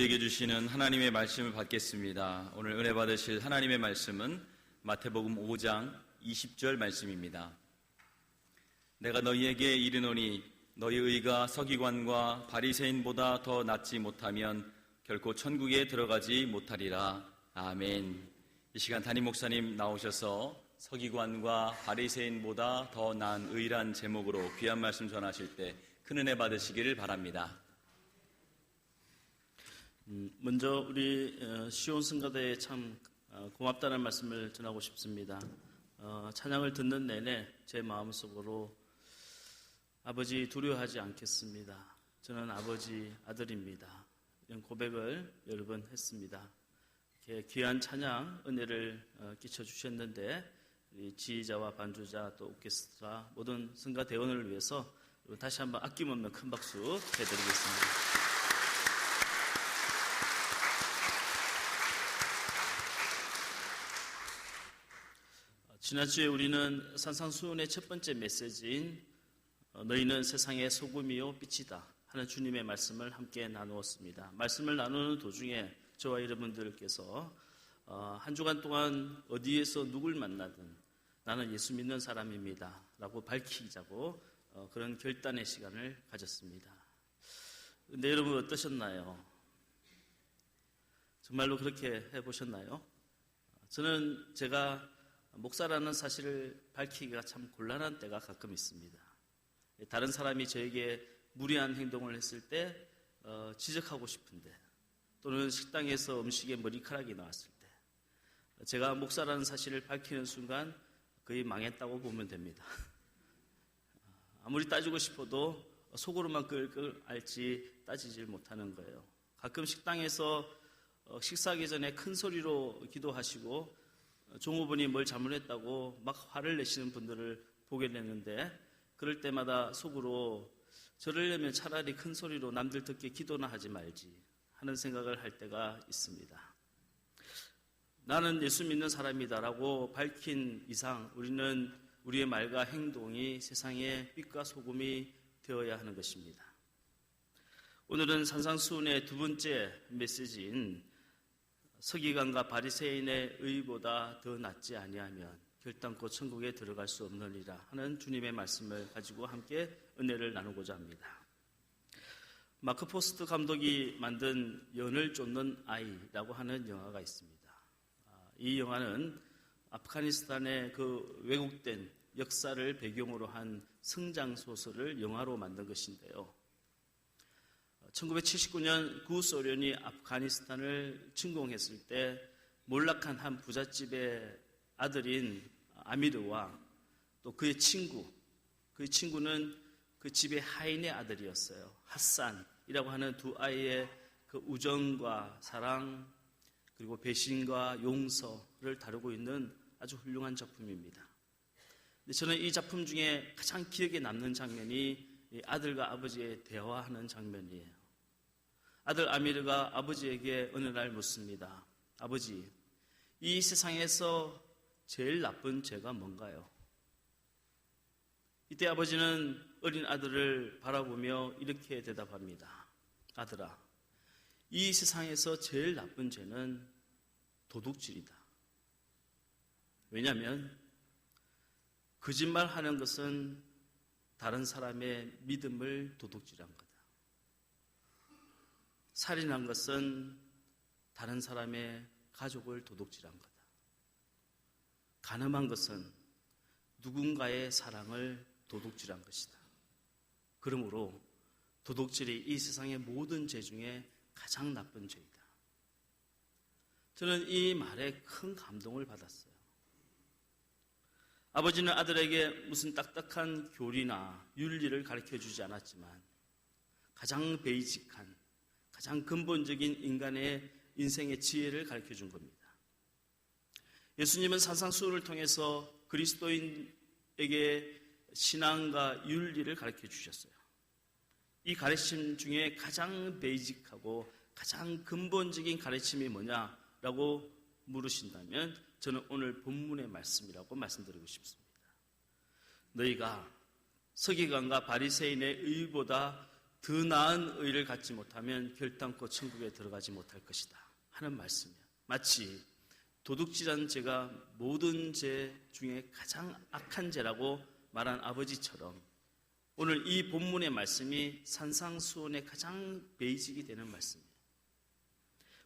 우리에게 주시는 하나님의 말씀을 받겠습니다. 오늘 은혜 받으실 하나님의 말씀은 마태복음 5장 20절 말씀입니다. 내가 너희에게 이르노니 너희 의가 서기관과 바리새인보다 더 낫지 못하면 결코 천국에 들어가지 못하리라. 아멘. 이 시간 담임 목사님 나오셔서 서기관과 바리새인보다 더 나은 의란 제목으로 귀한 말씀 전하실 때 큰 은혜 받으시기를 바랍니다. 먼저 우리 시온 성가대에 참 고맙다는 말씀을 전하고 싶습니다. 찬양을 듣는 내내 제 마음속으로 아버지 두려워하지 않겠습니다. 저는 아버지 아들입니다. 이런 고백을 여러 번 했습니다. 이렇게 귀한 찬양 은혜를 끼쳐주셨는데 우리 지휘자와 반주자 또 오케스트라 모든 성가 대원을 위해서 다시 한번 아낌없는 큰 박수 해드리겠습니다. 지난주에 우리는 산상수훈의 첫 번째 메시지인 너희는 세상의 소금이요 빛이다 하는 주님의 말씀을 함께 나누었습니다. 말씀을 나누는 도중에 저와 여러분들께서 한 주간 동안 어디에서 누굴 만나든 나는 예수 믿는 사람입니다 라고 밝히자고 그런 결단의 시간을 가졌습니다. 근데 여러분 어떠셨나요? 정말로 그렇게 해보셨나요? 저는 제가 목사라는 사실을 밝히기가 참 곤란한 때가 가끔 있습니다. 다른 사람이 저에게 무리한 행동을 했을 때 지적하고 싶은데, 또는 식당에서 음식에 머리카락이 나왔을 때 제가 목사라는 사실을 밝히는 순간 거의 망했다고 보면 됩니다. 아무리 따지고 싶어도 속으로만 끌끌 앓지 따지질 못하는 거예요. 가끔 식당에서 식사하기 전에 큰 소리로 기도하시고 종업원이 뭘 잘못했다고 막 화를 내시는 분들을 보게 되는데, 그럴 때마다 속으로 저러려면 차라리 큰 소리로 남들 듣게 기도나 하지 말지 하는 생각을 할 때가 있습니다. 나는 예수 믿는 사람이다 라고 밝힌 이상 우리는 우리의 말과 행동이 세상의 빛과 소금이 되어야 하는 것입니다. 오늘은 산상수훈의 두 번째 메시지인 서기관과 바리새인의 의보다 더 낫지 아니하면 결단코 천국에 들어갈 수 없느니라 하는 주님의 말씀을 가지고 함께 은혜를 나누고자 합니다. 마크 포스트 감독이 만든 연을 쫓는 아이라고 하는 영화가 있습니다. 이 영화는 아프가니스탄의 그 왜곡된 역사를 배경으로 한 성장소설을 영화로 만든 것인데요. 1979년 구소련이 아프가니스탄을 침공했을 때 몰락한 한 부잣집의 아들인 아미르와 또 그의 친구는 그 집의 하인의 아들이었어요. 핫산이라고 하는 두 아이의 그 우정과 사랑 그리고 배신과 용서를 다루고 있는 아주 훌륭한 작품입니다. 근데 저는 이 작품 중에 가장 기억에 남는 장면이 이 아들과 아버지의 대화하는 장면이에요. 아들 아미르가 아버지에게 어느 날 묻습니다. 아버지, 이 세상에서 제일 나쁜 죄가 뭔가요? 이때 아버지는 어린 아들을 바라보며 이렇게 대답합니다. 아들아, 이 세상에서 제일 나쁜 죄는 도둑질이다. 왜냐하면 거짓말하는 것은 다른 사람의 믿음을 도둑질한 거다. 살인한 것은 다른 사람의 가족을 도둑질한 거다. 간음한 것은 누군가의 사랑을 도둑질한 것이다. 그러므로 도둑질이 이 세상의 모든 죄 중에 가장 나쁜 죄이다. 저는 이 말에 큰 감동을 받았어요. 아버지는 아들에게 무슨 딱딱한 교리나 윤리를 가르쳐주지 않았지만 가장 베이직한, 가장 근본적인 인간의 인생의 지혜를 가르쳐준 겁니다. 예수님은 산상수훈을 통해서 그리스도인에게 신앙과 윤리를 가르쳐주셨어요. 이 가르침 중에 가장 베이직하고 가장 근본적인 가르침이 뭐냐라고 물으신다면 저는 오늘 본문의 말씀이라고 말씀드리고 싶습니다. 너희가 서기관과 바리새인의 의보다 더 나은 의를 갖지 못하면 결단코 천국에 들어가지 못할 것이다 하는 말씀이에요. 마치 도둑질한 죄가 모든 죄 중에 가장 악한 죄라고 말한 아버지처럼 오늘 이 본문의 말씀이 산상수훈의 가장 베이직이 되는 말씀이에요.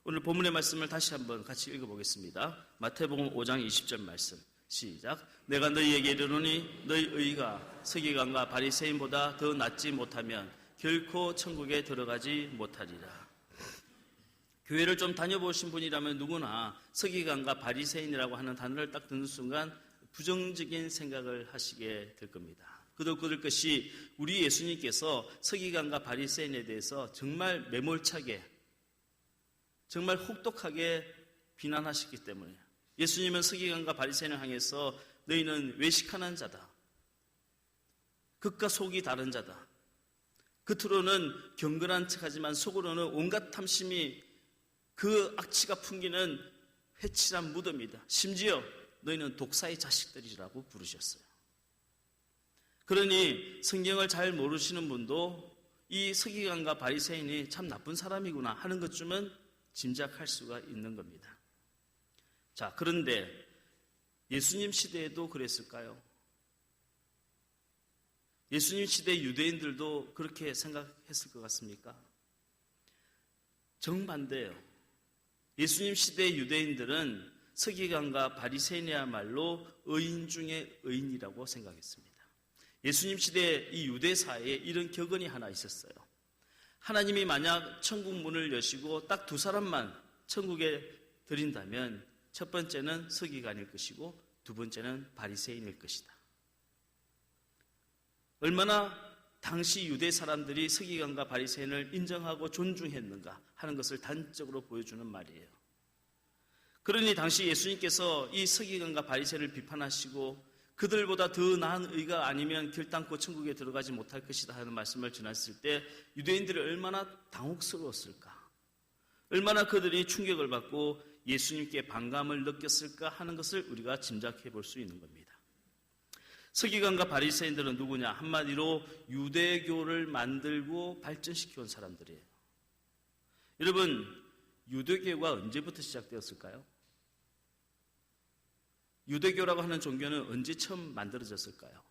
오늘 본문의 말씀을 다시 한번 같이 읽어보겠습니다. 마태복음 5장 20절 말씀 시작. 내가 너희에게 이르노니 너희 의가 서기관과 바리새인보다 더 낫지 못하면 결코 천국에 들어가지 못하리라. 교회를 좀 다녀보신 분이라면 누구나 서기관과 바리새인이라고 하는 단어를 딱 듣는 순간 부정적인 생각을 하시게 될 겁니다. 그도 그럴 것이 우리 예수님께서 서기관과 바리새인에 대해서 정말 매몰차게 정말 혹독하게 비난하셨기 때문에 예수님은 서기관과 바리새인을 향해서 너희는 외식하는 자다. 겉과 속이 다른 자다. 겉으로는 경건한 척하지만 속으로는 온갖 탐심이 그 악취가 풍기는 회칠한 무덤이다. 심지어 너희는 독사의 자식들이라고 부르셨어요. 그러니 성경을 잘 모르시는 분도 이 서기관과 바리새인이 참 나쁜 사람이구나 하는 것쯤은 짐작할 수가 있는 겁니다. 자, 그런데 예수님 시대에도 그랬을까요? 예수님 시대 유대인들도 그렇게 생각했을 것 같습니까? 정반대예요. 예수님 시대 유대인들은 서기관과 바리새인이야말로 의인 중에 의인이라고 생각했습니다. 예수님 시대 이 유대사에 이런 격언이 하나 있었어요. 하나님이 만약 천국 문을 여시고 딱 두 사람만 천국에 들인다면 첫 번째는 서기관일 것이고 두 번째는 바리새인일 것이다. 얼마나 당시 유대 사람들이 서기관과 바리새인을 인정하고 존중했는가 하는 것을 단적으로 보여주는 말이에요. 그러니 당시 예수님께서 이 서기관과 바리새인을 비판하시고 그들보다 더 나은 의가 아니면 결단코 천국에 들어가지 못할 것이다 하는 말씀을 전했을 때 유대인들이 얼마나 당혹스러웠을까, 얼마나 그들이 충격을 받고 예수님께 반감을 느꼈을까 하는 것을 우리가 짐작해 볼 수 있는 겁니다. 서기관과 바리새인들은 누구냐? 한마디로 유대교를 만들고 발전시켜 온 사람들이에요. 여러분, 유대교가 언제부터 시작되었을까요? 유대교라고 하는 종교는 언제 처음 만들어졌을까요?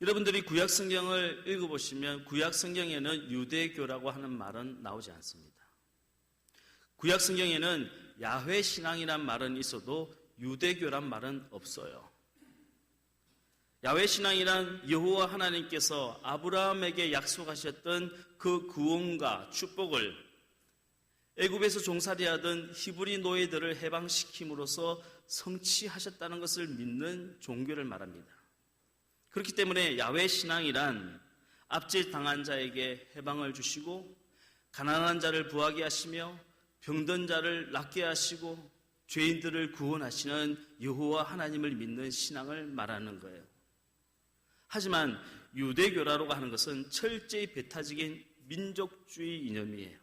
여러분들이 구약성경을 읽어보시면 구약성경에는 유대교라고 하는 말은 나오지 않습니다. 구약성경에는 야훼 신앙이란 말은 있어도 유대교란 말은 없어요. 야훼 신앙이란 여호와 하나님께서 아브라함에게 약속하셨던 그 구원과 축복을 애굽에서 종살이하던 히브리 노예들을 해방시킴으로써 성취하셨다는 것을 믿는 종교를 말합니다. 그렇기 때문에 야훼 신앙이란 압제당한 자에게 해방을 주시고 가난한 자를 부하게 하시며 병든 자를 낫게 하시고 죄인들을 구원하시는 여호와 하나님을 믿는 신앙을 말하는 거예요. 하지만 유대교라고 하는 것은 철저히 배타적인 민족주의 이념이에요.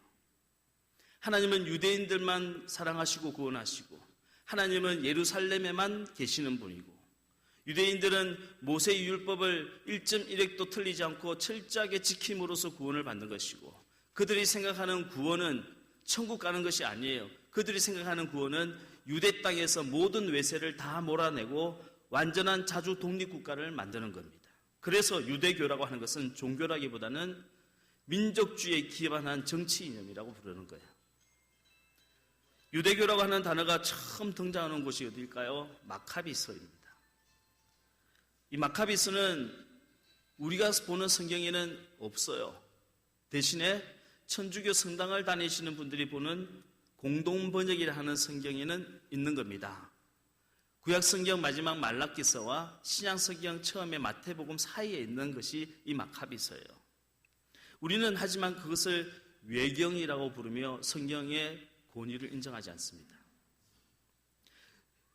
하나님은 유대인들만 사랑하시고 구원하시고 하나님은 예루살렘에만 계시는 분이고 유대인들은 모세의 율법을 1.1획도 틀리지 않고 철저하게 지킴으로써 구원을 받는 것이고 그들이 생각하는 구원은 천국 가는 것이 아니에요. 그들이 생각하는 구원은 유대 땅에서 모든 외세를 다 몰아내고 완전한 자주 독립국가를 만드는 겁니다. 그래서 유대교라고 하는 것은 종교라기보다는 민족주의에 기반한 정치 이념이라고 부르는 거예요. 유대교라고 하는 단어가 처음 등장하는 곳이 어디일까요? 마카비서입니다. 이 마카비서는 우리가 보는 성경에는 없어요. 대신에 천주교 성당을 다니시는 분들이 보는 공동번역이라 하는 성경에는 있는 겁니다. 구약성경 마지막 말라기서와 신약성경 처음에 마태복음 사이에 있는 것이 이 마카비서예요. 우리는 하지만 그것을 외경이라고 부르며 성경의 권위를 인정하지 않습니다.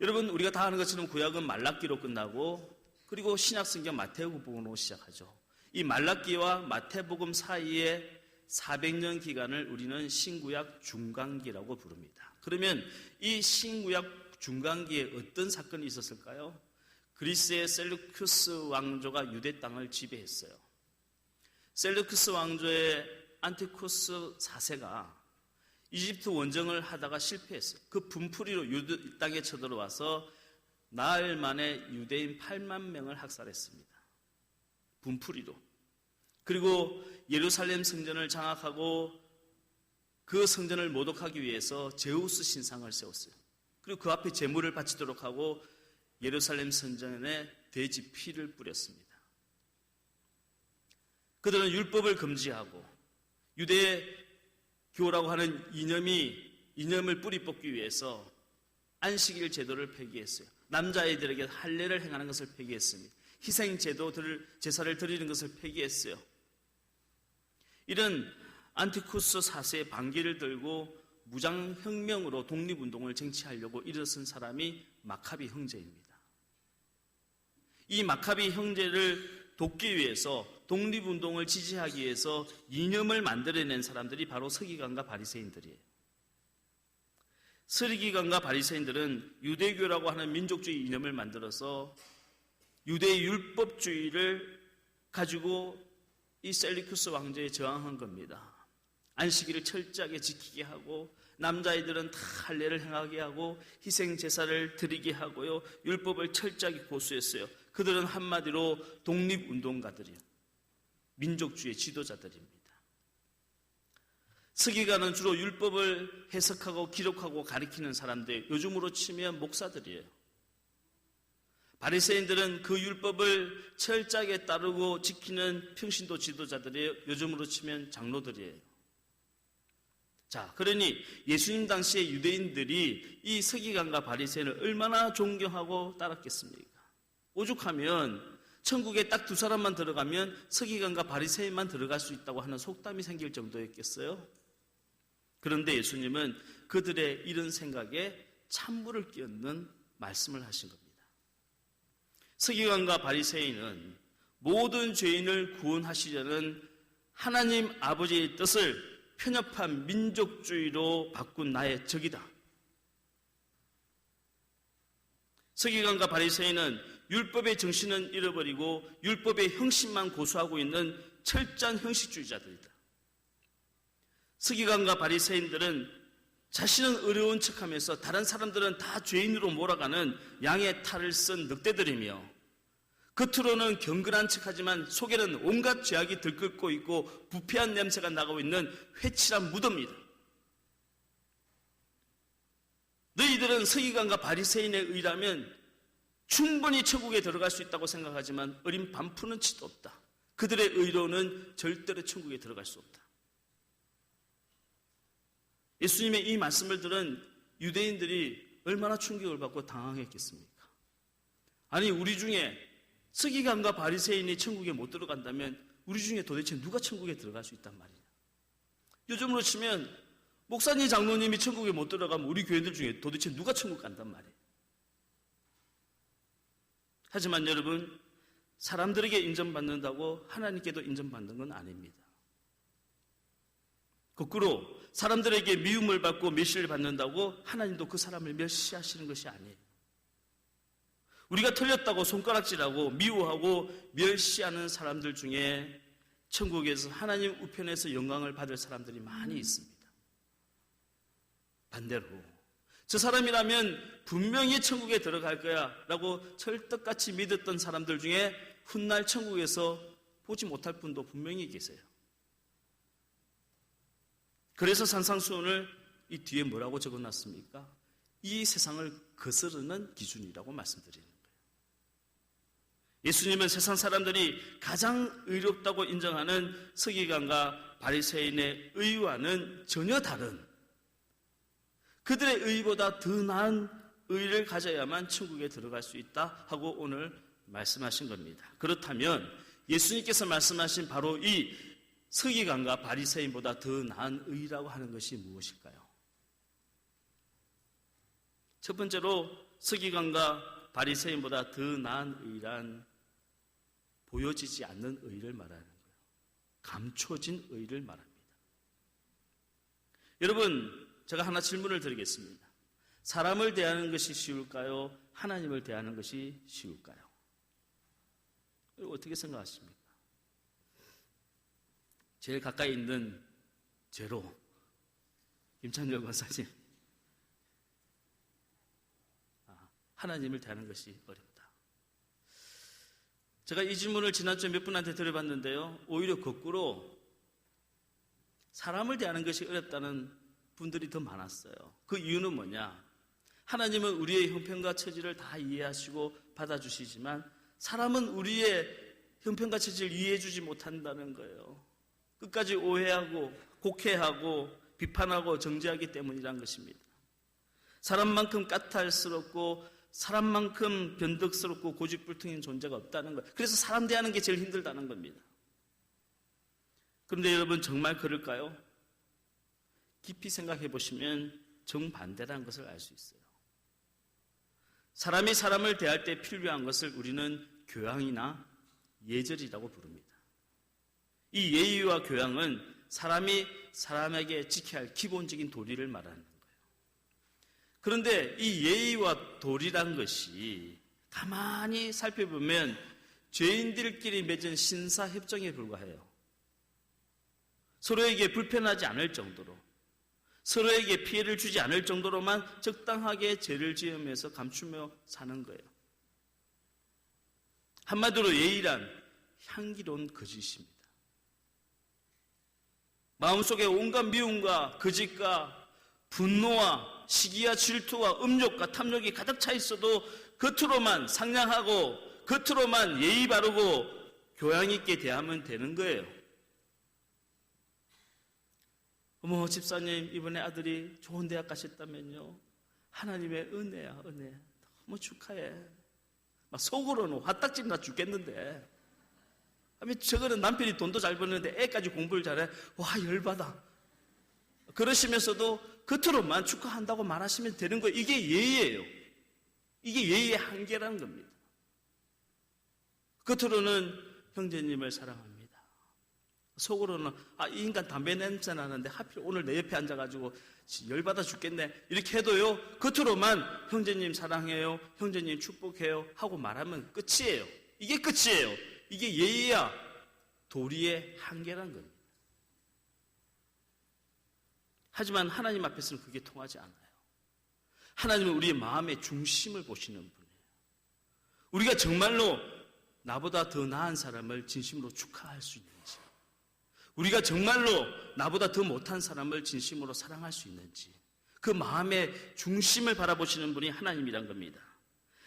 여러분, 우리가 다 아는 것처럼 구약은 말라기로 끝나고 그리고 신약성경 마태복음으로 시작하죠. 이 말라기와 마태복음 사이에 400년 기간을 우리는 신구약 중간기라고 부릅니다. 그러면 이 신구약 중간기에 어떤 사건이 있었을까요? 그리스의 셀루쿠스 왕조가 유대 땅을 지배했어요. 셀루크스 왕조의 안티쿠스 4세가 이집트 원정을 하다가 실패했어요. 그 분풀이로 유대 땅에 쳐들어와서 나흘 만에 유대인 8만 명을 학살했습니다. 분풀이로. 그리고 예루살렘 성전을 장악하고 그 성전을 모독하기 위해서 제우스 신상을 세웠어요. 그리고 그 앞에 제물을 바치도록 하고 예루살렘 성전에 돼지 피를 뿌렸습니다. 그들은 율법을 금지하고 유대교라고 하는 이념을 뿌리 뽑기 위해서 안식일 제도를 폐기했어요. 남자아이들에게 할례를 행하는 것을 폐기했습니다. 희생 제사를 드리는 것을 폐기했어요. 이런 안티쿠스 4세의 반기를 들고 무장혁명으로 독립운동을 쟁취하려고 일어선 사람이 마카비 형제입니다. 이 마카비 형제를 돕기 위해서, 독립운동을 지지하기 위해서 이념을 만들어낸 사람들이 바로 서기관과 바리새인들이에요. 서기관과 바리새인들은 유대교라고 하는 민족주의 이념을 만들어서 유대 율법주의를 가지고 이 셀루쿠스 왕조에 저항한 겁니다. 안식일을 철저하게 지키게 하고 남자아이들은 다 할례를 행하게 하고 희생 제사를 드리게 하고요. 율법을 철저하게 고수했어요. 그들은 한마디로 독립운동가들이에요. 민족주의 지도자들입니다. 서기관은 주로 율법을 해석하고 기록하고 가리키는 사람들, 요즘으로 치면 목사들이에요. 바리새인들은 그 율법을 철저하게 따르고 지키는 평신도 지도자들이에요. 요즘으로 치면 장로들이에요. 자, 그러니 예수님 당시에 유대인들이 이 서기관과 바리새인을 얼마나 존경하고 따랐겠습니까? 오죽하면 천국에 딱 두 사람만 들어가면 서기관과 바리새인만 들어갈 수 있다고 하는 속담이 생길 정도였겠어요? 그런데 예수님은 그들의 이런 생각에 찬물을 끼얹는 말씀을 하신 겁니다. 서기관과 바리새인은 모든 죄인을 구원하시려는 하나님 아버지의 뜻을 편협한 민족주의로 바꾼 나의 적이다. 서기관과 바리새인은 율법의 정신은 잃어버리고 율법의 형식만 고수하고 있는 철저한 형식주의자들이다. 서기관과 바리새인들은 자신은 어려운 척하면서 다른 사람들은 다 죄인으로 몰아가는 양의 탈을 쓴 늑대들이며 겉으로는 경건한 척하지만 속에는 온갖 죄악이 들끓고 있고 부패한 냄새가 나고 있는 회칠한 무덤이다. 너희들은 서기관과 바리새인에 의하면 충분히 천국에 들어갈 수 있다고 생각하지만 어린 반푼은 치도 없다. 그들의 의로는 절대로 천국에 들어갈 수 없다. 예수님의 이 말씀을 들은 유대인들이 얼마나 충격을 받고 당황했겠습니까? 아니, 우리 중에 서기관과 바리새인이 천국에 못 들어간다면 우리 중에 도대체 누가 천국에 들어갈 수 있단 말이냐? 요즘으로 치면 목사님, 장로님이 천국에 못 들어가면 우리 교회들 중에 도대체 누가 천국 간단 말이에요? 하지만 여러분, 사람들에게 인정받는다고 하나님께도 인정받는 건 아닙니다. 거꾸로 사람들에게 미움을 받고 멸시를 받는다고 하나님도 그 사람을 멸시하시는 것이 아니에요. 우리가 틀렸다고 손가락질하고 미워하고 멸시하는 사람들 중에 천국에서 하나님 우편에서 영광을 받을 사람들이 많이 있습니다. 반대로 저 사람이라면 분명히 천국에 들어갈 거야 라고 철떡같이 믿었던 사람들 중에 훗날 천국에서 보지 못할 분도 분명히 계세요. 그래서 산상수훈을 이 뒤에 뭐라고 적어놨습니까? 이 세상을 거스르는 기준이라고 말씀드리는 거예요. 예수님은 세상 사람들이 가장 의롭다고 인정하는 서기관과 바리새인의 의와는 전혀 다른, 그들의 의보다 더 나은 의를 가져야만 천국에 들어갈 수 있다 하고 오늘 말씀하신 겁니다. 그렇다면 예수님께서 말씀하신 바로 이 서기관과 바리새인보다 더 나은 의라고 하는 것이 무엇일까요? 첫 번째로 서기관과 바리새인보다 더 나은 의란 보여지지 않는 의를 말하는 거예요. 감춰진 의를 말합니다. 여러분, 제가 하나 질문을 드리겠습니다. 사람을 대하는 것이 쉬울까요? 하나님을 대하는 것이 쉬울까요? 어떻게 생각하십니까? 제일 가까이 있는 죄로 임찬열 권사님, 하나님을 대하는 것이 어렵다. 제가 이 질문을 지난주에 몇 분한테 드려봤는데요, 오히려 거꾸로 사람을 대하는 것이 어렵다는 분들이 더 많았어요. 그 이유는 뭐냐? 하나님은 우리의 형편과 처지를 다 이해하시고 받아주시지만 사람은 우리의 형편과 처지를 이해해주지 못한다는 거예요. 끝까지 오해하고 곡해하고 비판하고 정죄하기 때문이란 것입니다. 사람만큼 까탈스럽고 사람만큼 변덕스럽고 고집불통인 존재가 없다는 거예요. 그래서 사람 대하는 게 제일 힘들다는 겁니다. 그런데 여러분, 정말 그럴까요? 깊이 생각해 보시면 정반대라는 것을 알 수 있어요. 사람이 사람을 대할 때 필요한 것을 우리는 교양이나 예절이라고 부릅니다. 이 예의와 교양은 사람이 사람에게 지켜야 할 기본적인 도리를 말하는 거예요. 그런데 이 예의와 도리란 것이 가만히 살펴보면 죄인들끼리 맺은 신사협정에 불과해요. 서로에게 불편하지 않을 정도로, 서로에게 피해를 주지 않을 정도로만 적당하게 죄를 지으면서 감추며 사는 거예요. 한마디로 예의란 향기로운 거짓입니다. 마음속에 온갖 미움과 거짓과 분노와 시기와 질투와 음욕과 탐욕이 가득 차 있어도 겉으로만 상냥하고 겉으로만 예의 바르고 교양 있게 대하면 되는 거예요. 어머, 집사님 이번에 아들이 좋은 대학 가셨다면요, 하나님의 은혜야, 은혜. 너무 축하해. 막 속으로는 화딱지 나 죽겠는데, 저거는 남편이 돈도 잘 버는데 애까지 공부를 잘해. 와, 열받아. 그러시면서도 겉으로만 축하한다고 말하시면 되는 거예요. 이게 예의예요. 이게 예의의 한계라는 겁니다. 겉으로는 형제님을 사랑합니다. 속으로는 이 인간 담배 냄새 나는데 하필 오늘 내 옆에 앉아가지고 열받아 죽겠네, 이렇게 해도요, 겉으로만 형제님 사랑해요, 형제님 축복해요 하고 말하면 끝이에요. 이게 끝이에요. 이게 예의야 도리의 한계란 겁니다. 하지만 하나님 앞에서는 그게 통하지 않아요. 하나님은 우리의 마음의 중심을 보시는 분이에요. 우리가 정말로 나보다 더 나은 사람을 진심으로 축하할 수 있는지, 우리가 정말로 나보다 더 못한 사람을 진심으로 사랑할 수 있는지, 그 마음의 중심을 바라보시는 분이 하나님이란 겁니다.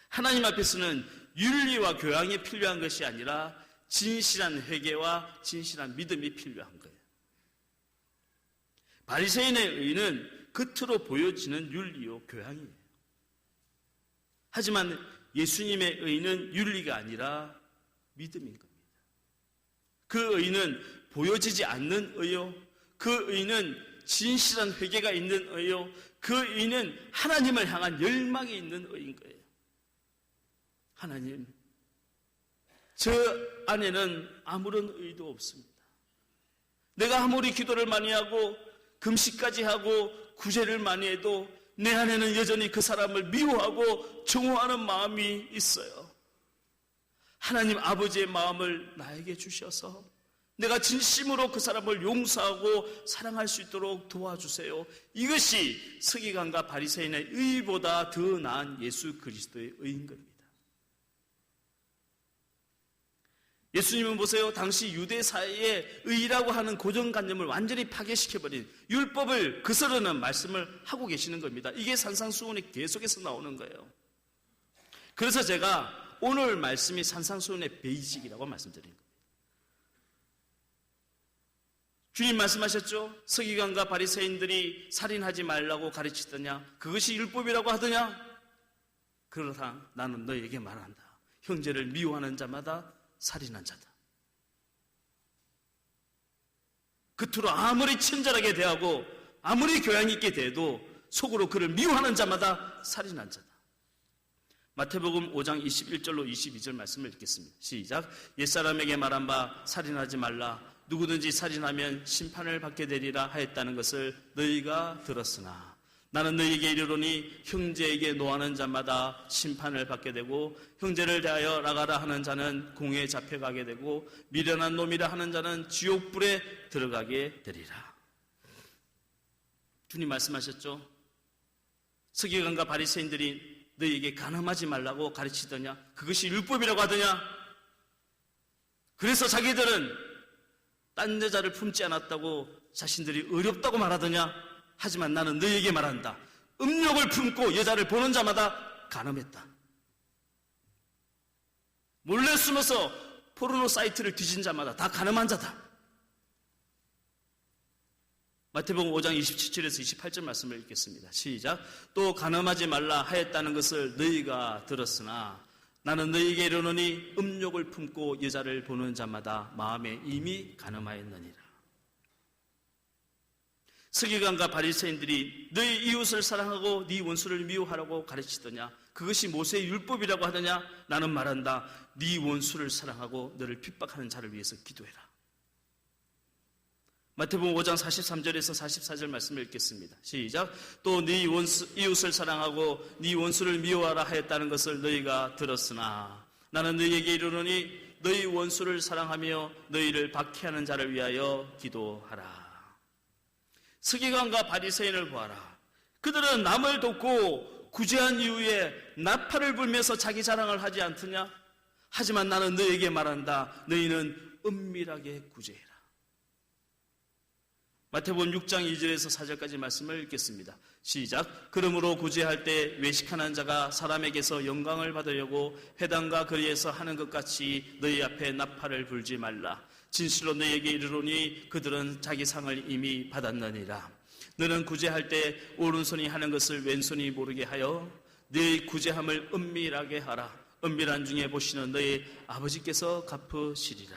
하나님 앞에서는 윤리와 교양이 필요한 것이 아니라 진실한 회개와 진실한 믿음이 필요한 거예요. 바리새인의 의는 겉으로 보여지는 윤리요 교양이에요. 하지만 예수님의 의는 윤리가 아니라 믿음인 겁니다. 그 의는 보여지지 않는 의요, 그 의는 진실한 회개가 있는 의요, 그 의는 하나님을 향한 열망이 있는 의인 거예요. 하나님, 저 안에는 아무런 의도 없습니다. 내가 아무리 기도를 많이 하고 금식까지 하고 구제를 많이 해도 내 안에는 여전히 그 사람을 미워하고 정오하는 마음이 있어요. 하나님 아버지의 마음을 나에게 주셔서 내가 진심으로 그 사람을 용서하고 사랑할 수 있도록 도와주세요. 이것이 서기관과 바리새인의 의보다 더 나은 예수 그리스도의 의인 겁니다. 예수님은 보세요. 당시 유대 사회의 의라고 하는 고정관념을 완전히 파괴시켜버린 율법을 거스르는 말씀을 하고 계시는 겁니다. 이게 산상수훈이 계속해서 나오는 거예요. 그래서 제가 오늘 말씀이 산상수훈의 베이직이라고 말씀드린 거예요. 주님 말씀하셨죠? 서기관과 바리새인들이 살인하지 말라고 가르치더냐? 그것이 율법이라고 하더냐? 그러나 나는 너에게 말한다. 형제를 미워하는 자마다 살인한 자다. 겉으로 아무리 친절하게 대하고 아무리 교양 있게 대해도 속으로 그를 미워하는 자마다 살인한 자다. 마태복음 5장 21절로 22절 말씀을 읽겠습니다. 시작. 옛사람에게 말한 바 살인하지 말라. 누구든지 살인하면 심판을 받게 되리라 하였다는 것을 너희가 들었으나 나는 너희에게 이르노니 형제에게 노하는 자마다 심판을 받게 되고 형제를 대하여 나가라 하는 자는 공에 잡혀가게 되고 미련한 놈이라 하는 자는 지옥불에 들어가게 되리라. 주님 말씀하셨죠? 서기관과 바리새인들이 너희에게 간음하지 말라고 가르치더냐? 그것이 율법이라고 하더냐? 그래서 자기들은 딴 여자를 품지 않았다고 자신들이 어렵다고 말하더냐? 하지만 나는 너희에게 말한다. 음욕을 품고 여자를 보는 자마다 간음했다. 몰래 숨어서 포르노 사이트를 뒤진 자마다 다 간음한 자다. 마태복음 5장 27절에서 28절 말씀을 읽겠습니다. 시작. 또 간음하지 말라 하였다는 것을 너희가 들었으나 나는 너희에게 이르노니 음욕을 품고 여자를 보는 자마다 마음에 이미 간음하였느니라. 서기관과 바리새인들이 너희 이웃을 사랑하고 네 원수를 미워하라고 가르치더냐? 그것이 모세의 율법이라고 하더냐? 나는 말한다. 네 원수를 사랑하고 너를 핍박하는 자를 위해서 기도해라. 마태복음 5장 43절에서 44절 말씀을 읽겠습니다. 시작. 또 네 이웃을 사랑하고 네 원수를 미워하라 하였다는 것을 너희가 들었으나 나는 너희에게 이르노니 너희 원수를 사랑하며 너희를 박해하는 자를 위하여 기도하라. 서기관과 바리새인을 보아라. 그들은 남을 돕고 구제한 이후에 나팔을 불면서 자기 자랑을 하지 않더냐? 하지만 나는 너희에게 말한다. 너희는 은밀하게 구제해라. 마태복음 6장 2절에서 4절까지 말씀을 읽겠습니다. 시작. 그러므로 구제할 때 외식하는 자가 사람에게서 영광을 받으려고 회당과 거리에서 하는 것 같이 너희 앞에 나팔을 불지 말라. 진실로 너희에게 이르노니 그들은 자기 상을 이미 받았느니라. 너는 구제할 때 오른손이 하는 것을 왼손이 모르게 하여 너희 구제함을 은밀하게 하라. 은밀한 중에 보시는 너희 아버지께서 갚으시리라.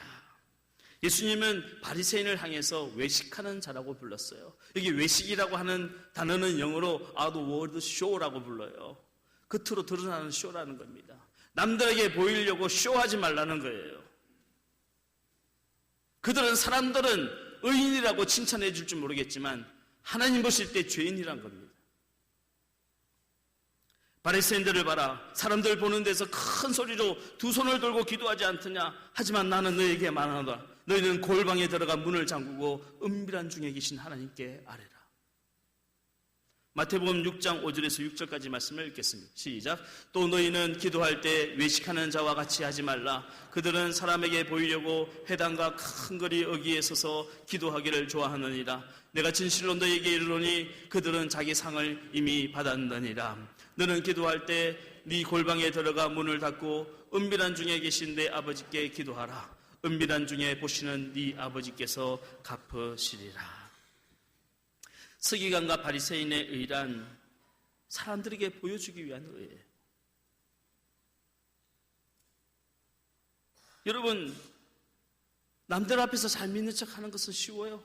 예수님은 바리새인을 향해서 외식하는 자라고 불렀어요. 여기 외식이라고 하는 단어는 영어로 out word show라고 불러요. 겉으로 드러나는 쇼라는 겁니다. 남들에게 보이려고 쇼하지 말라는 거예요. 사람들은 의인이라고 칭찬해 줄지 모르겠지만 하나님 보실 때 죄인이란 겁니다. 바리새인들을 봐라. 사람들 보는 데서 큰 소리로 두 손을 들고 기도하지 않더냐? 하지만 나는 너에게 말하노라. 너희는 골방에 들어가 문을 잠그고 은밀한 중에 계신 하나님께 아뢰라. 마태복음 6장 5절에서 6절까지 말씀을 읽겠습니다. 시작. 또 너희는 기도할 때 외식하는 자와 같이 하지 말라. 그들은 사람에게 보이려고 회당과 큰 거리 어귀에 서서 기도하기를 좋아하느니라. 내가 진실로 너희에게 이르노니 그들은 자기 상을 이미 받았느니라. 너는 기도할 때 네 골방에 들어가 문을 닫고 은밀한 중에 계신 내 아버지께 기도하라. 은밀한 중에 보시는 네 아버지께서 갚으시리라. 서기관과 바리새인의 의란 사람들에게 보여주기 위한 의예요. 여러분, 남들 앞에서 잘 믿는 척하는 것은 쉬워요.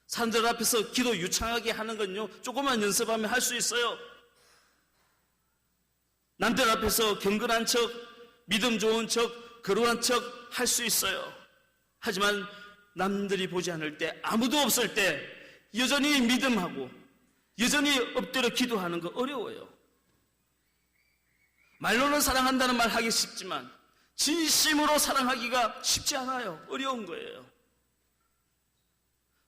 사람들 앞에서 기도 유창하게 하는 건요, 조금만 연습하면 할 수 있어요. 남들 앞에서 경건한 척, 믿음 좋은 척, 거룩한 척 할 수 있어요. 하지만 남들이 보지 않을 때, 아무도 없을 때 여전히 믿음하고 여전히 엎드려 기도하는 거 어려워요. 말로는 사랑한다는 말 하기 쉽지만 진심으로 사랑하기가 쉽지 않아요. 어려운 거예요.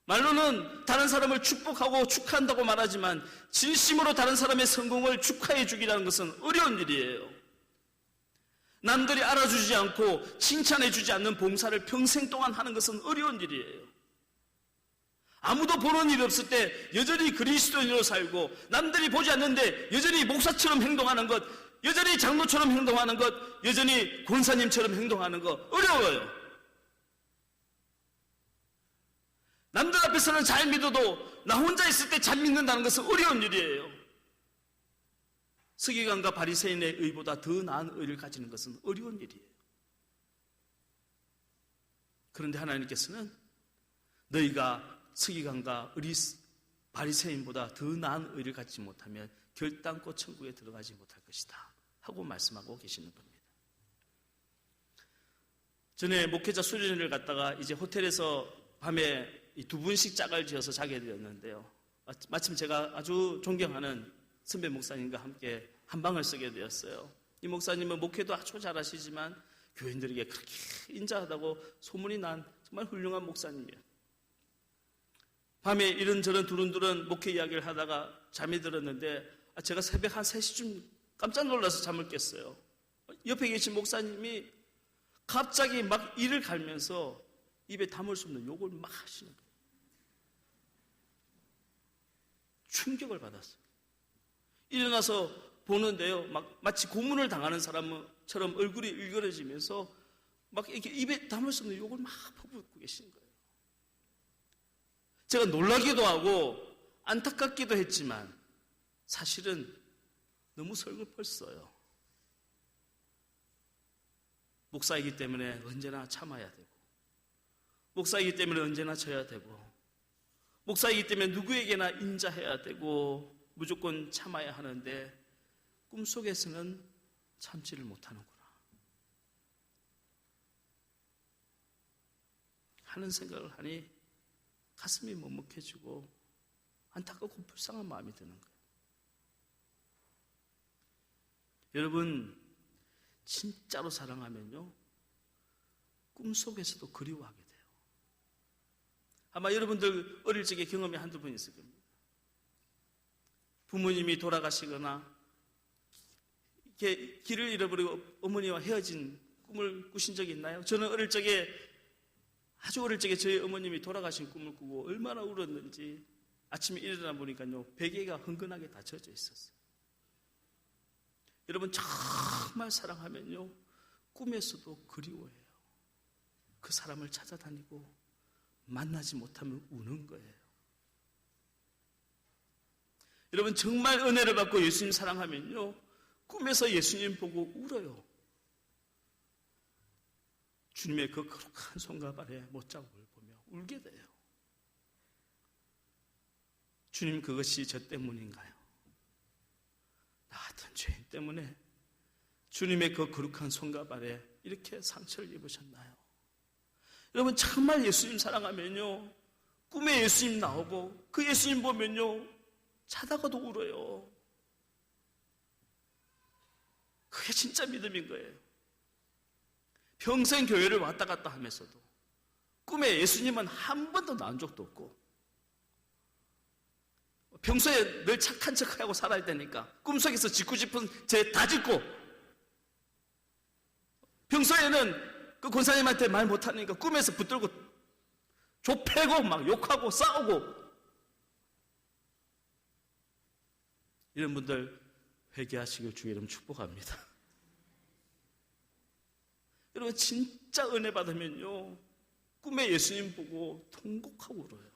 말로는 다른 사람을 축복하고 축하한다고 말하지만 진심으로 다른 사람의 성공을 축하해 주기라는 것은 어려운 일이에요. 남들이 알아주지 않고 칭찬해 주지 않는 봉사를 평생 동안 하는 것은 어려운 일이에요. 아무도 보는 일이 없을 때 여전히 그리스도인으로 살고 남들이 보지 않는데 여전히 목사처럼 행동하는 것, 여전히 장로처럼 행동하는 것, 여전히 권사님처럼 행동하는 것 어려워요. 남들 앞에서는 잘 믿어도 나 혼자 있을 때 잘 믿는다는 것은 어려운 일이에요. 서기관과 바리새인의 의보다 더 나은 의를 가지는 것은 어려운 일이에요. 그런데 하나님께서는 너희가 서기관과 바리새인보다 더 나은 의를 갖지 못하면 결단코 천국에 들어가지 못할 것이다 하고 말씀하고 계시는 겁니다. 전에 목회자 수련회를 갔다가 이제 호텔에서 밤에 2분씩 짝을 지어서 자게 되었는데요. 마침 제가 아주 존경하는 선배 목사님과 함께 한 방을 쓰게 되었어요. 이 목사님은 목회도 아주 잘하시지만 교인들에게 그렇게 인자하다고 소문이 난 정말 훌륭한 목사님이에요. 밤에 이런저런 두른두른 목회 이야기를 하다가 잠이 들었는데 제가 새벽 한 3시쯤 깜짝 놀라서 잠을 깼어요. 옆에 계신 목사님이 갑자기 막 이를 갈면서 입에 담을 수 없는 욕을 막 하시는 거예요. 충격을 받았어요. 일어나서 보는데요, 마치 고문을 당하는 사람처럼 얼굴이 일그러지면서 막 이렇게 입에 담을 수 없는 욕을 막 퍼붓고 계신 거예요. 제가 놀라기도 하고 안타깝기도 했지만 사실은 너무 설글펐어요. 목사이기 때문에 언제나 참아야 되고, 목사이기 때문에 언제나 져야 되고, 목사이기 때문에 누구에게나 인자해야 되고 무조건 참아야 하는데 꿈속에서는 참지를 못하는구나 하는 생각을 하니 가슴이 먹먹해지고 안타깝고 불쌍한 마음이 드는 거예요. 여러분, 진짜로 사랑하면요, 꿈속에서도 그리워하게 돼요. 아마 여러분들 어릴 적에 경험이 한두 번 있을 겁니다. 부모님이 돌아가시거나 이렇게 길을 잃어버리고 어머니와 헤어진 꿈을 꾸신 적이 있나요? 저는 아주 어릴 적에 저희 어머님이 돌아가신 꿈을 꾸고 얼마나 울었는지 아침에 일어나 보니까요, 베개가 흥건하게 다 젖어 있었어요. 여러분, 정말 사랑하면요, 꿈에서도 그리워해요. 그 사람을 찾아다니고 만나지 못하면 우는 거예요. 여러분, 정말 은혜를 받고 예수님 사랑하면요, 꿈에서 예수님 보고 울어요. 주님의 그 거룩한 손과 발의 못자국을 보며 울게 돼요. 주님, 그것이 저 때문인가요? 나 같은 죄인 때문에 주님의 그 거룩한 손과 발에 이렇게 상처를 입으셨나요? 여러분, 정말 예수님 사랑하면요, 꿈에 예수님 나오고 그 예수님 보면요, 자다가도 울어요. 그게 진짜 믿음인 거예요. 평생 교회를 왔다 갔다 하면서도 꿈에 예수님은 한 번도 나온 적도 없고, 평소에 늘 착한 척하고 살아야 되니까 꿈속에서 짓고 싶은 죄 다 짓고, 평소에는 그 권사님한테 말 못하니까 꿈에서 붙들고 좁혀고 막 욕하고 싸우고. 이런 분들 회개하시길 주의 이름 축복합니다. 여러분, 진짜 은혜 받으면요, 꿈에 예수님 보고 통곡하고 울어요.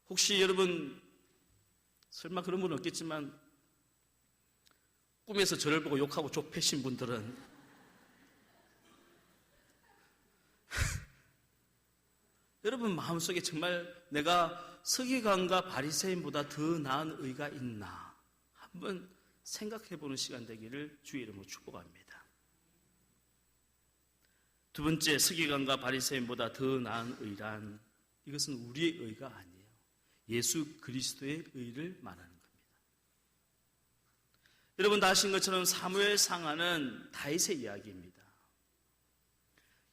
혹시 여러분, 설마 그런 분은 없겠지만 꿈에서 저를 보고 욕하고 좁히신 분들은 여러분 마음속에 정말 내가 서기관과 바리새인보다 더 나은 의가 있나 한번 생각해보는 시간 되기를 주의 이름으로 축복합니다. 두 번째, 서기관과 바리새인보다 더 나은 의란, 이것은 우리의 의가 아니에요. 예수 그리스도의 의를 말하는 겁니다. 여러분 다 아신 것처럼 사무엘상하는 다윗의 이야기입니다.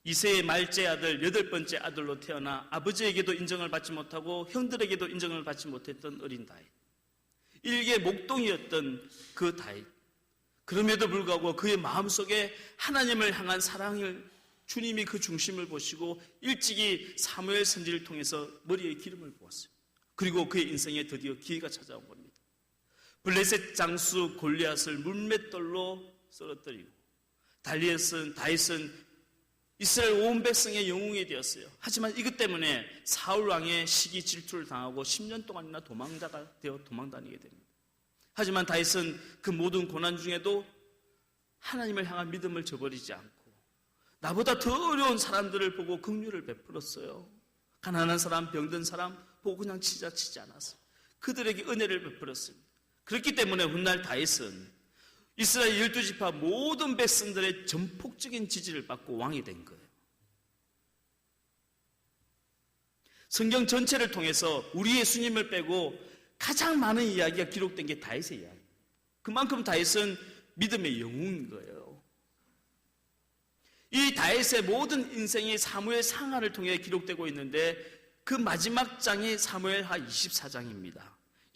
이새의 말째 아들, 8번째 아들로 태어나 아버지에게도 인정을 받지 못하고 형들에게도 인정을 받지 못했던 어린 다윗, 일개 목동이었던 그 다윗, 그럼에도 불구하고 그의 마음속에 하나님을 향한 사랑을, 주님이 그 중심을 보시고 일찍이 사무엘 선지를 통해서 머리에 기름을 부었어요. 그리고 그의 인생에 드디어 기회가 찾아온 겁니다. 블레셋 장수 골리앗을 물맷돌로 쓰러뜨리고 다윗은 이스라엘 온 백성의 영웅이 되었어요. 하지만 이것 때문에 사울 왕의 시기 질투를 당하고 10년 동안이나 도망자가 되어 도망다니게 됩니다. 하지만 다윗은 그 모든 고난 중에도 하나님을 향한 믿음을 저버리지 않고 나보다 더 어려운 사람들을 보고 긍휼을 베풀었어요. 가난한 사람, 병든 사람 보고 그냥 지자치지 않았어요. 그들에게 은혜를 베풀었습니다. 그렇기 때문에 훗날 다윗은 이스라엘 12지파 모든 백성들의 전폭적인 지지를 받고 왕이 된 거예요. 성경 전체를 통해서 우리 예수님을 빼고 가장 많은 이야기가 기록된 게 다윗의 이야기. 그만큼 다윗은 믿음의 영웅인 거예요. 이 다윗의 모든 인생이 사무엘 상하를 통해 기록되고 있는데 그 마지막 장이 사무엘하 24장입니다.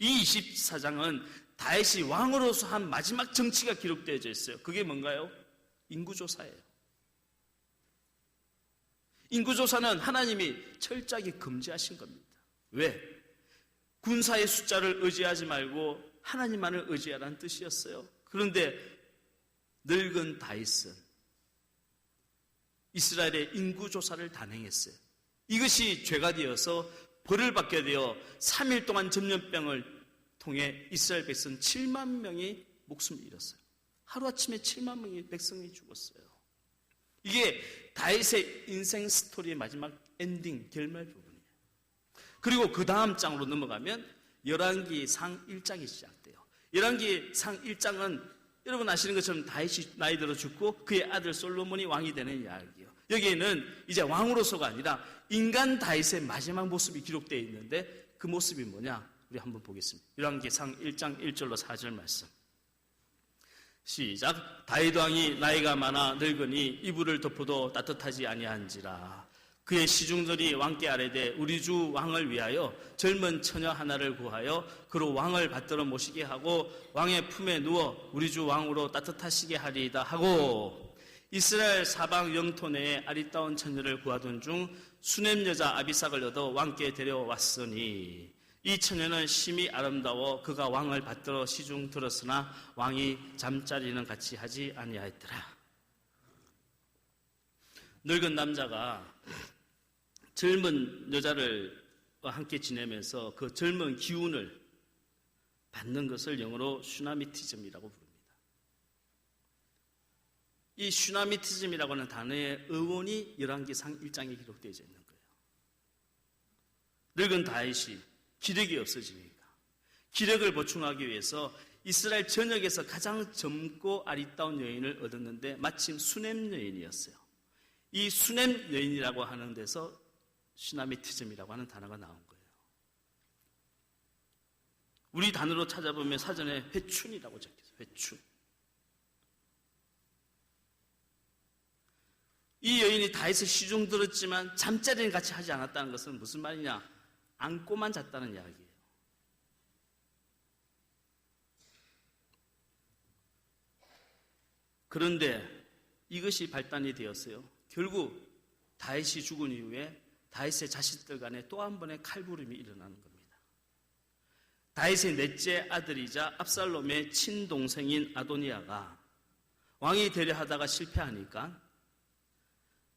이 24장은 다윗이 왕으로서 한 마지막 정치가 기록되어져 있어요. 그게 뭔가요? 인구조사예요. 인구조사는 하나님이 철저하게 금지하신 겁니다. 왜? 군사의 숫자를 의지하지 말고 하나님만을 의지하라는 뜻이었어요. 그런데 늙은 다윗은 이스라엘의 인구조사를 단행했어요. 이것이 죄가 되어서 벌을 받게 되어 3일 동안 전염병을 통해 이스라엘 백성 7만 명이 목숨을 잃었어요. 하루아침에 7만 명의 백성이 죽었어요. 이게 다윗의 인생 스토리의 마지막 엔딩, 결말 부분이에요. 그리고 그 다음 장으로 넘어가면 열왕기상 1장이 시작돼요. 열왕기상 1장은 여러분 아시는 것처럼 다윗이 나이 들어 죽고 그의 아들 솔로몬이 왕이 되는 이야기예요. 여기에는 이제 왕으로서가 아니라 인간 다윗의 마지막 모습이 기록되어 있는데 그 모습이 뭐냐? 우리 한번 보겠습니다. 열왕기상 1장 1절로 4절 말씀. 시작. 다윗 왕이 나이가 많아 늙으니 이불을 덮어도 따뜻하지 아니한지라. 그의 시중들이 왕께 아뢰되 우리 주 왕을 위하여 젊은 처녀 하나를 구하여 그로 왕을 받들어 모시게 하고 왕의 품에 누워 우리 주 왕으로 따뜻하시게 하리이다 하고 이스라엘 사방 영토 내에 아리따운 처녀를 구하던 중 수넴 여자 아비삭을 얻어 왕께 데려왔으니 이 처녀는 심히 아름다워 그가 왕을 받들어 시중 들었으나 왕이 잠자리는 같이 하지 아니하였더라. 늙은 남자가 젊은 여자를 함께 지내면서 그 젊은 기운을 받는 것을 영어로 슈나미티즘이라고 부릅니다. 이 슈나미티즘이라고 하는 단어의 어원이 열왕기상 1장에 기록되어 있는 거예요. 늙은 다윗이 기력이 없어지니까 기력을 보충하기 위해서 이스라엘 전역에서 가장 젊고 아리따운 여인을 얻었는데 마침 수넴 여인이었어요. 이 수넴 여인이라고 하는 데서 슈나미티즘이라고 하는 단어가 나온 거예요. 우리 단어로 찾아보면 사전에 회춘이라고 적혀있어요. 회춘. 이 여인이 다윗의 시중 들었지만 잠자리는 같이 하지 않았다는 것은 무슨 말이냐? 안고만 잤다는 이야기예요. 그런데 이것이 발단이 되었어요. 결국 다윗이 죽은 이후에 다윗의 자식들 간에 또 한 번의 칼부림이 일어나는 겁니다. 다윗의 넷째 아들이자 압살롬의 친동생인 아도니아가 왕이 되려 하다가 실패하니까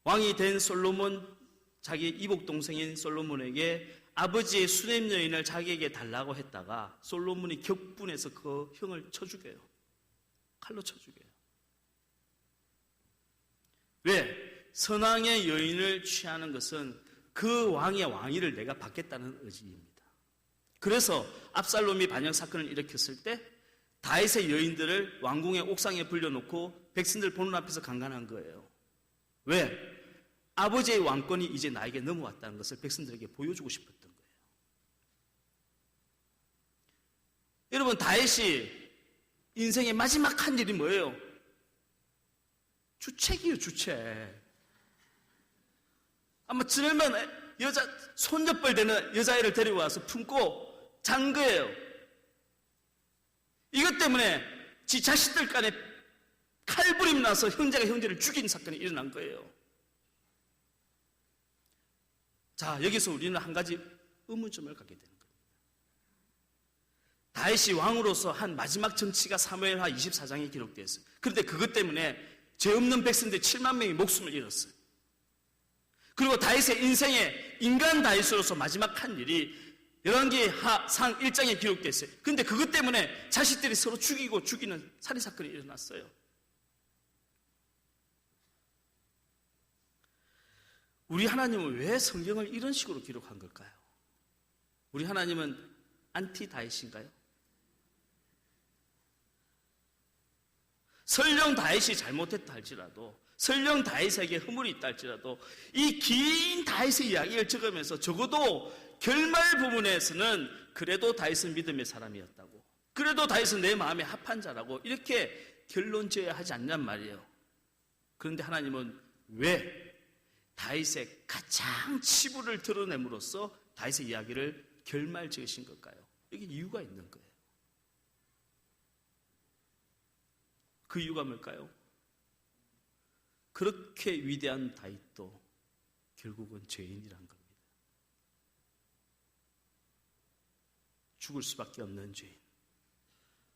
왕이 된 솔로몬, 자기 이복 동생인 솔로몬에게 아버지의 수넴 여인을 자기에게 달라고 했다가 솔로몬이 격분해서 그 형을 쳐 죽여요. 칼로 쳐 죽여요. 왜? 선왕의 여인을 취하는 것은 그 왕의 왕위를 내가 받겠다는 의지입니다. 그래서 압살롬이 반역 사건을 일으켰을 때 다윗의 여인들을 왕궁의 옥상에 불려놓고 백성들 보는 앞에서 강간한 거예요. 왜? 아버지의 왕권이 이제 나에게 넘어왔다는 것을 백성들에게 보여주고 싶었던 거예요. 여러분, 다윗이 인생의 마지막 한 일이 뭐예요? 주책이에요, 주책. 아마 젊은 여자, 손녀뻘 되는 여자애를 데려와서 품고 잔 거예요. 이것 때문에 지 자식들 간에 칼부림 나서 형제가 형제를 죽인 사건이 일어난 거예요. 자, 여기서 우리는 한 가지 의문점을 갖게 되는 겁니다. 다윗이 왕으로서 한 마지막 정치가 사무엘하 24장에 기록되어 있어요. 그런데 그것 때문에 죄 없는 백성들 7만 명이 목숨을 잃었어요. 그리고 다윗의 인생에 인간 다윗으로서 마지막 한 일이 열왕기상 1장에 기록되어 있어요. 그런데 그것 때문에 자식들이 서로 죽이고 죽이는 살인사건이 일어났어요. 우리 하나님은 왜 성경을 이런 식으로 기록한 걸까요? 우리 하나님은 안티 다윗인가요? 설령 다윗이 잘못했다 할지라도, 설령 다윗에게 허물이 있다 할지라도 이 긴 다윗의 이야기를 적으면서 적어도 결말 부분에서는 그래도 다윗은 믿음의 사람이었다고, 그래도 다윗은 내 마음에 합한 자라고 이렇게 결론 지어야 하지 않냔 말이에요. 그런데 하나님은 왜 다윗의 가장 치부를 드러냄으로써 다윗의 이야기를 결말 지으신 걸까요? 여기 이유가 있는 거예요. 그 이유가 뭘까요? 그렇게 위대한 다윗도 결국은 죄인이란 겁니다. 죽을 수밖에 없는 죄인,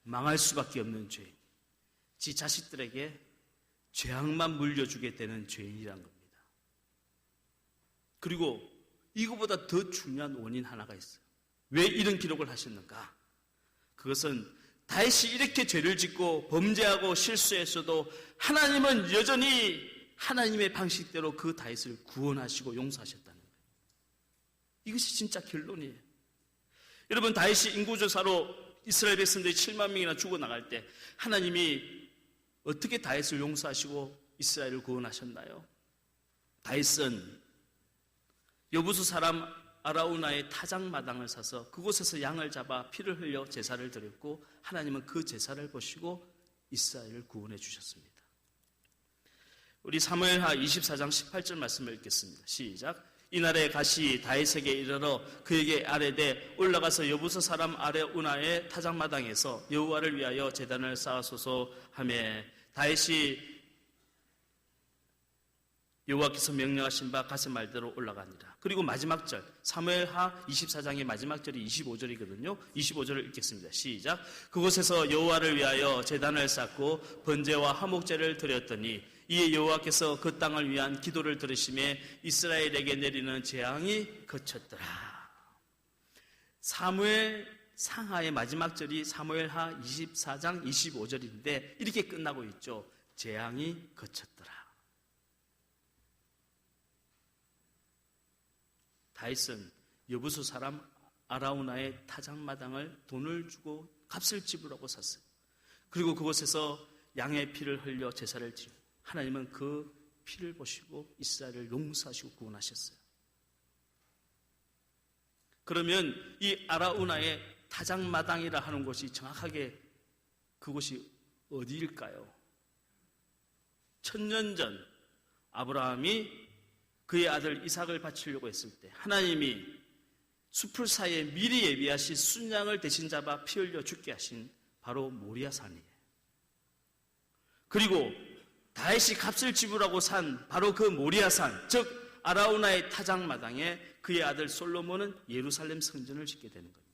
망할 수밖에 없는 죄인, 지 자식들에게 죄악만 물려주게 되는 죄인이란 겁니다. 그리고 이거보다 더 중요한 원인 하나가 있어요. 왜 이런 기록을 하셨는가? 그것은 다윗이 이렇게 죄를 짓고 범죄하고 실수했어도 하나님은 여전히 하나님의 방식대로 그 다윗을 구원하시고 용서하셨다는 거예요. 이것이 진짜 결론이에요. 여러분, 다윗이 인구조사로 이스라엘 백성들이 7만 명이나 죽어나갈 때 하나님이 어떻게 다윗을 용서하시고 이스라엘을 구원하셨나요? 다윗은 여부수 사람 아라우나의 타작마당을 사서 그곳에서 양을 잡아 피를 흘려 제사를 드렸고 하나님은 그 제사를 보시고 이스라엘을 구원해 주셨습니다. 우리 사무엘하 24장 18절 말씀을 읽겠습니다. 시작. 이날에 가시 다윗에게 이르러 그에게 아뢰되 올라가서 여부수 사람 아라우나의 타작마당에서 여호와를 위하여 제단을 쌓으소서 하며 다윗이 여호와께서 명령하신 바 가세 말대로 올라가니라. 그리고 마지막 절, 사무엘하 24장의 마지막 절이 25절이거든요. 25절을 읽겠습니다. 시작. 그곳에서 여호와를 위하여 제단을 쌓고 번제와 화목제를 드렸더니 이에 여호와께서 그 땅을 위한 기도를 들으심에 이스라엘에게 내리는 재앙이 그쳤더라. 사무엘 상하의 마지막 절이 사무엘하 24장 25절인데 이렇게 끝나고 있죠. 재앙이 그쳤더라. 다윗은 여부수 사람 아라우나의 타작마당을 돈을 주고 값을 지불하고 샀어요. 그리고 그곳에서 양의 피를 흘려 제사를 지르고 하나님은 그 피를 보시고 이스라엘을 용서하시고 구원하셨어요. 그러면 이 아라우나의 타작마당이라 하는 곳이 정확하게 그곳이 어디일까요? 1000년 전 아브라함이 그의 아들 이삭을 바치려고 했을 때 하나님이 숲을 사이에 미리 예비하신 순양을 대신 잡아 피 흘려 죽게 하신 바로 모리아산이에요. 그리고 다윗이 값을 지불하고 산 바로 그 모리아산, 즉 아라우나의 타작마당에 그의 아들 솔로몬은 예루살렘 성전을 짓게 되는 겁니다.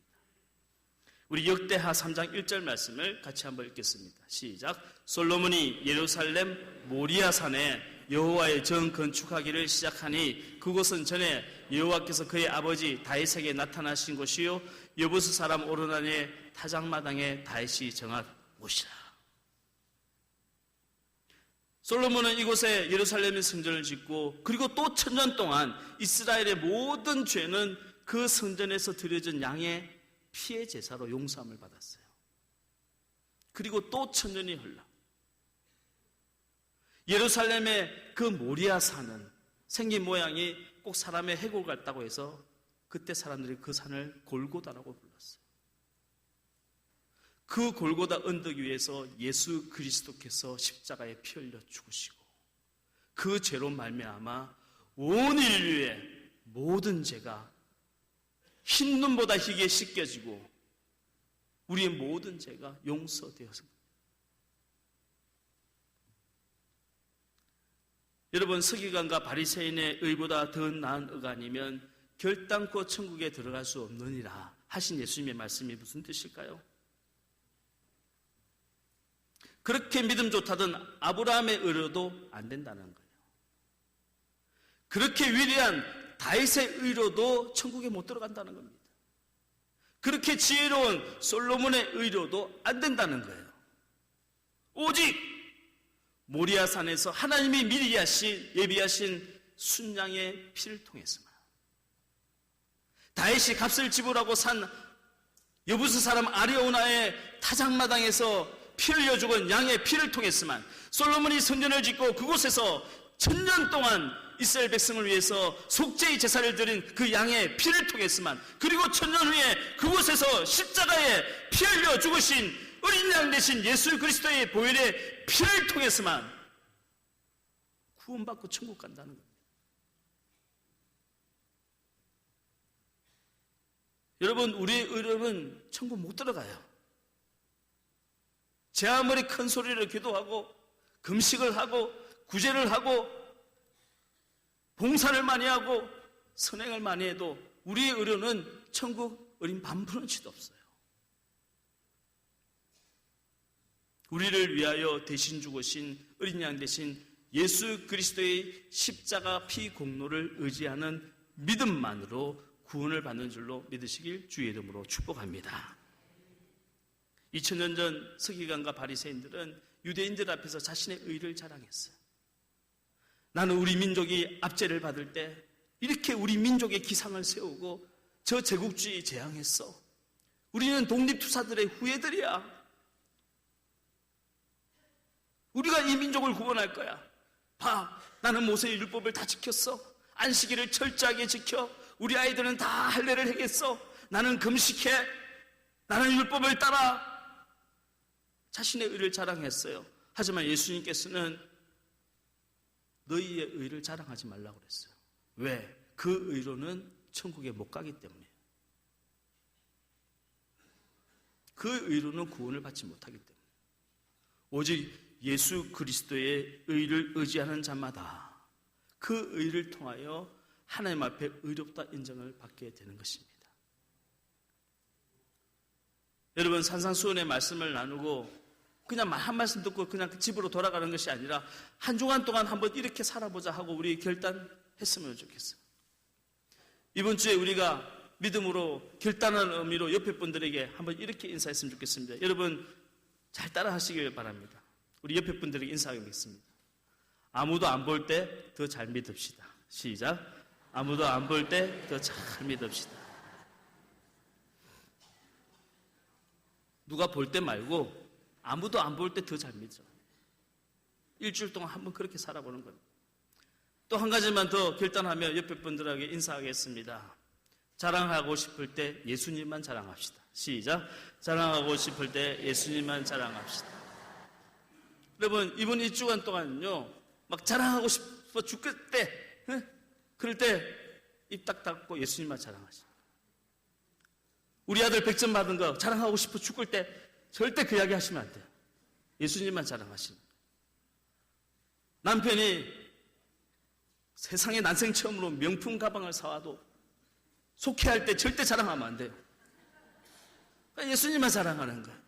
우리 역대하 3장 1절 말씀을 같이 한번 읽겠습니다. 시작. 솔로몬이 예루살렘 모리아산에 여호와의 전 건축하기를 시작하니 그곳은 전에 여호와께서 그의 아버지 다윗에게 나타나신 곳이요 여부수 사람 오르난의 타작마당에 다윗이 정한 곳이라. 솔로몬은 이곳에 예루살렘의 성전을 짓고 그리고 또 1000년 동안 이스라엘의 모든 죄는 그 성전에서 드려진 양의 피의 제사로 용서함을 받았어요. 그리고 또 1000년이 흘러 예루살렘의 그 모리아산은 생긴 모양이 꼭 사람의 해골 같다고 해서 그때 사람들이 그 산을 골고다라고 불렀어요. 그 골고다 언덕 위에서 예수 그리스도께서 십자가에 피 흘려 죽으시고 그 죄로 말미암아 온 인류의 모든 죄가 흰눈보다 희게 씻겨지고 우리의 모든 죄가 용서되었습니다. 여러분, 서기관과 바리새인의 의보다 더 나은 의가 아니면 결단코 천국에 들어갈 수 없느니라 하신 예수님의 말씀이 무슨 뜻일까요? 그렇게 믿음 좋다던 아브라함의 의로도 안 된다는 거예요. 그렇게 위대한 다윗의 의로도 천국에 못 들어간다는 겁니다. 그렇게 지혜로운 솔로몬의 의로도 안 된다는 거예요. 오직 모리아산에서 하나님이 미리 예비하신 순양의 피를 통해서만 다윗이 값을 지불하고 산 여부수 사람 아리오나의 타작마당에서 피 흘려 죽은 양의 피를 통해서만, 솔로몬이 성전을 짓고 그곳에서 1000년 동안 이스라엘 백성을 위해서 속죄의 제사를 드린 그 양의 피를 통해서만, 그리고 1000년 후에 그곳에서 십자가에 피 흘려 죽으신 어린 양 되신 예수 그리스도의 보혈의 피를 통해서만 구원받고 천국 간다는 겁니다. 여러분, 우리의 의로는 천국 못 들어가요. 제 아무리 큰 소리로 기도하고 금식을 하고 구제를 하고 봉사를 많이 하고 선행을 많이 해도 우리의 의로는 천국 어린 반푼어치도 없어요. 우리를 위하여 대신 죽으신 어린 양 대신 예수 그리스도의 십자가 피 공로를 의지하는 믿음만으로 구원을 받는 줄로 믿으시길 주의 이름으로 축복합니다. 2000년 전 서기관과 바리새인들은 유대인들 앞에서 자신의 의를 자랑했어요. 나는 우리 민족이 압제를 받을 때 이렇게 우리 민족의 기상을 세우고 저 제국주의 제항했어. 우리는 독립투사들의 후예들이야. 우리가 이 민족을 구원할 거야. 봐, 나는 모세의 율법을 다 지켰어. 안식일을 철저하게 지켜. 우리 아이들은 다 할례를 하겠어. 나는 금식해. 나는 율법을 따라. 자신의 의를 자랑했어요. 하지만 예수님께서는 너희의 의를 자랑하지 말라고 그랬어요. 왜? 그 의로는 천국에 못 가기 때문에. 그 의로는 구원을 받지 못하기 때문에. 오직 예수 그리스도의 의를 의지하는 자마다 그 의를 통하여 하나님 앞에 의롭다 인정을 받게 되는 것입니다. 여러분, 산상수훈의 말씀을 나누고 그냥 한 말씀 듣고 그냥 집으로 돌아가는 것이 아니라 한 주간 동안 한번 이렇게 살아보자 하고 우리 결단했으면 좋겠어요. 이번 주에 우리가 믿음으로 결단하는 의미로 옆에 분들에게 한번 이렇게 인사했으면 좋겠습니다. 여러분 잘 따라 하시길 바랍니다. 우리 옆에 분들에게 인사하겠습니다. 아무도 안 볼 때 더 잘 믿읍시다. 시작. 아무도 안 볼 때 더 잘 믿읍시다. 누가 볼 때 말고 아무도 안 볼 때 더 잘 믿죠. 일주일 동안 한번 그렇게 살아보는 겁니다. 또 한 가지만 더 결단하며 옆에 분들에게 인사하겠습니다. 자랑하고 싶을 때 예수님만 자랑합시다. 시작. 자랑하고 싶을 때 예수님만 자랑합시다. 여러분, 이번 1주간 동안요, 막 자랑하고 싶어 죽을 때, 그럴 때 입 딱 닫고 예수님만 자랑하시죠. 우리 아들 100점 받은 거 자랑하고 싶어 죽을 때 절대 그 이야기 하시면 안 돼요. 예수님만 자랑하시는. 남편이 세상에 난생 처음으로 명품 가방을 사와도 속회할 때 절대 자랑하면 안 돼요. 그러니까 예수님만 자랑하는 거예요.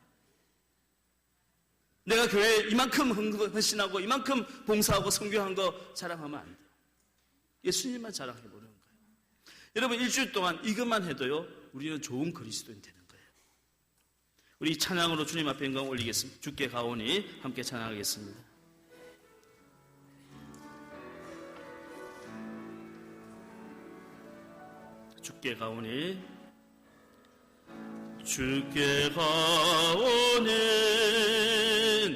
내가 교회에 이만큼 헌신하고 이만큼 봉사하고 선교한 거 자랑하면 안 돼요. 예수님만 자랑해보는 거예요. 여러분, 일주일 동안 이것만 해도요, 우리는 좋은 그리스도인 되는 거예요. 우리 찬양으로 주님 앞에 영광 올리겠습니다. 주께 가오니 함께 찬양하겠습니다. 주께 가오니 주께 가오니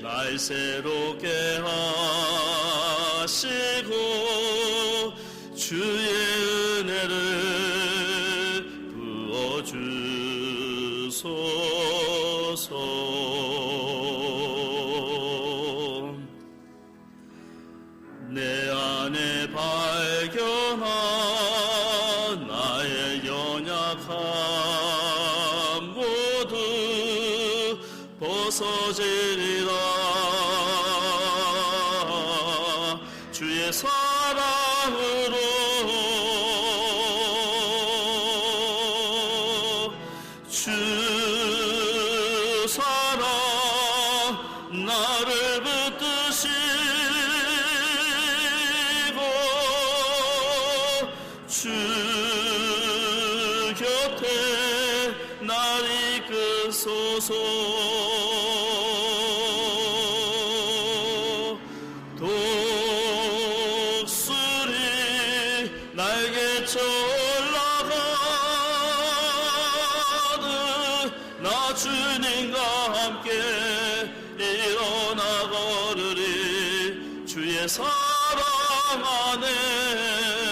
날 새롭게 하시고 주의 은혜를 부어주소서. 내 안에 발견한 나의 연약함 모두 벗어지리라. 주의 사랑으로 주 사랑 나를 붙드시고 주 곁에 날 이끄소서. 독수리 날개쳐 올라가듯 나 주님과 함께 사랑 안에